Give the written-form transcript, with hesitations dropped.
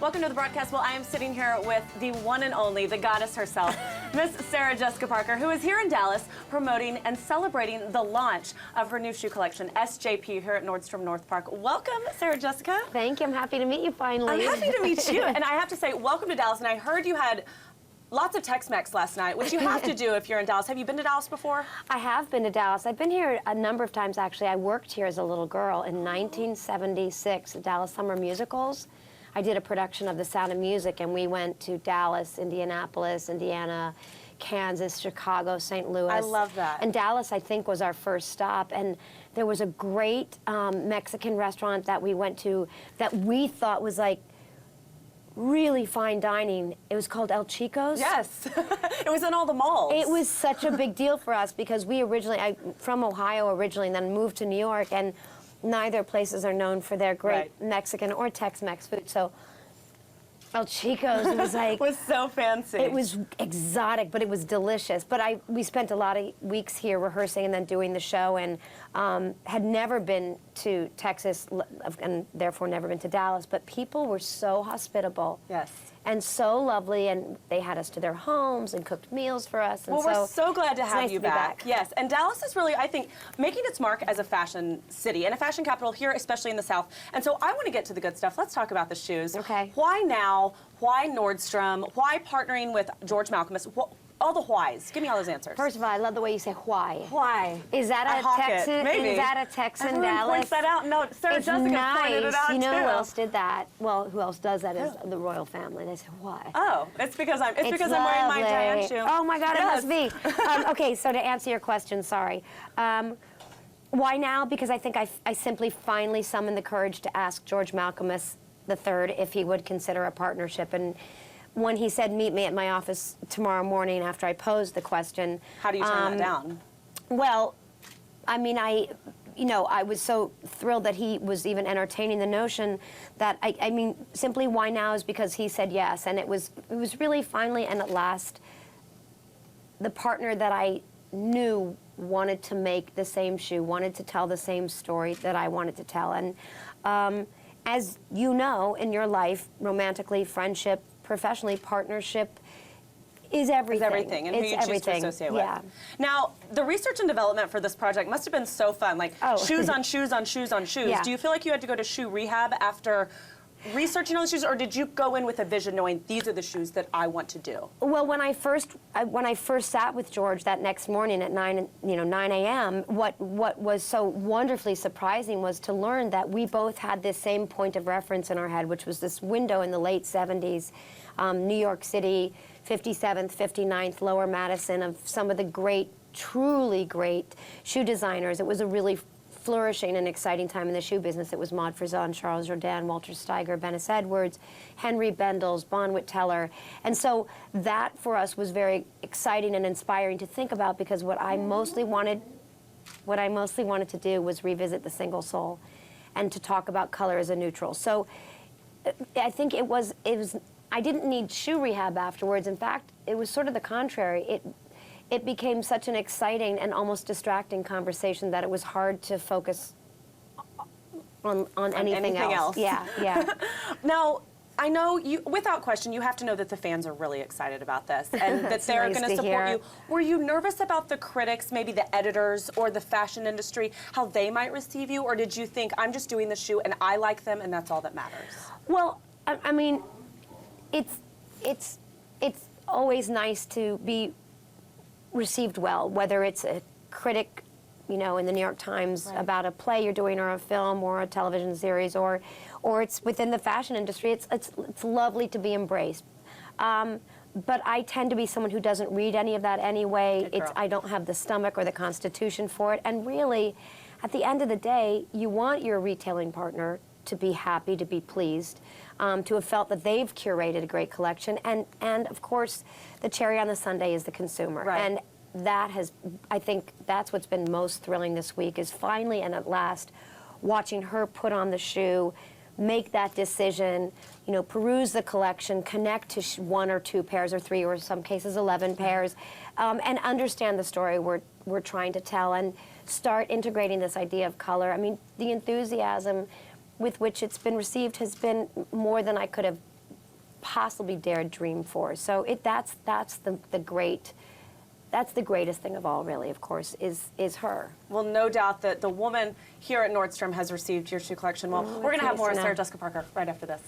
Welcome to the broadcast. Well, I am sitting here with the one and only, the goddess herself, Miss Sarah Jessica Parker, who is here in Dallas promoting and celebrating the launch of her new shoe collection, SJP, here at Nordstrom North Park. Welcome, Sarah Jessica. Thank you. I'm happy to meet you finally. I'm happy to meet you. And I have to say, welcome to Dallas. And I heard you had lots of Tex-Mex last night, which you have to do if you're in Dallas. Have you been to Dallas before? I have been to Dallas. I've been here a number of times, actually. I worked here as a little girl in 1976 at Dallas Summer Musicals. I did a production of The Sound of Music, and we went to Dallas, Indianapolis, Indiana, Kansas, Chicago, St. Louis. I love that. And Dallas, I think, was our first stop. And there was a great Mexican restaurant that we went to that we thought was like really fine dining. It was called El Chico's. Yes. It was in all the malls. It was such a big deal for us because we originally, I'm from Ohio originally, and then moved to New York, and neither places are known for their great Mexican or Tex-Mex food. So El Chico's was like... It was so fancy. It was exotic, but it was delicious. But we spent a lot of weeks here rehearsing and then doing the show, and had never been to Texas and therefore never been to Dallas. But people were so hospitable. Yes. And so lovely, and they had us to their homes and cooked meals for us. And well, we're so glad to have you back. Yes, and Dallas is really, I think, making its mark as a fashion city and a fashion capital here, especially in the South. And so I want to get to the good stuff. Let's talk about the shoes. Okay. Why now? Why Nordstrom? Why partnering with George Malcolmus? All the whys. Give me all those answers. First of all, I love the way you say why. Why? Is that a Texan? Maybe. Is that a Texan Everyone Dallas? points that out. No, Sarah it's Jessica nice. pointed it out You know too. who else did that? Well, who else does that is the royal family. They say why. Oh, it's because I'm wearing my Diane shoe. Oh my God, yes. it must be. Okay, so to answer your question, sorry. Why now? Because I think I simply finally summoned the courage to ask George Malcolmus III if he would consider a partnership. And when he said, meet me at my office tomorrow morning after I posed the question. How do you turn that down? Well, I mean, I was so thrilled that he was even entertaining the notion that, I mean, simply why now is because he said yes. And it was really finally and at last the partner that I knew wanted to make the same shoe, wanted to tell the same story that I wanted to tell. And as you know, in your life, romantically, friendship, professionally, partnership is everything. It's everything, and who you choose to associate with. Yeah. Now, the research and development for this project must have been so fun, like shoes on shoes on shoes on shoes. Yeah. Do you feel like you had to go to shoe rehab after researching all the shoes, or did you go in with a vision knowing these are the shoes that I want to do? Well, when I first sat with George that next morning at 9 a.m., what was so wonderfully surprising was to learn that we both had this same point of reference in our head, which was this window in the late 70s, New York City, 57th, 59th, Lower Madison, of some of the great, truly great shoe designers. It was a really flourishing and exciting time in the shoe business. It was Maud Frizon, Charles Jourdan, Walter Steiger, Bennis Edwards, Henry Bendels, Bonwit Teller. And so that for us was very exciting and inspiring to think about, because what I mostly wanted to do was revisit the single sole and to talk about color as a neutral. So I think I didn't need shoe rehab afterwards. In fact, it was sort of the contrary. It became such an exciting and almost distracting conversation that it was hard to focus on anything else. Yeah, yeah. Now, I know you, without question, you have to know that the fans are really excited about this and that they're going to support you. Were you nervous about the critics, maybe the editors or the fashion industry, how they might receive you, or did you think, I'm just doing the shoe and I like them and that's all that matters? Well, I mean, it's always nice to be received well, whether it's a critic, in the New York Times about a play you're doing, or a film, or a television series, or it's within the fashion industry. It's lovely to be embraced. But I tend to be someone who doesn't read any of that anyway. I don't have the stomach or the constitution for it. And really, at the end of the day, you want your retailing partner to be happy, to be pleased, to have felt that they've curated a great collection. And of course, the cherry on the sundae is the consumer. Right. And I think that's what's been most thrilling this week, is finally and at last watching her put on the shoe, make that decision, peruse the collection, connect to one or two pairs or three, or in some cases 11 pairs, and understand the story we're trying to tell, and start integrating this idea of color. I mean, the enthusiasm with which it's been received has been more than I could have possibly dare dream for. So that's the greatest thing of all, really, of course, is her. Well, no doubt that the woman here at Nordstrom has received your shoe collection well. We're going to have more of Sarah Jessica Parker right after this.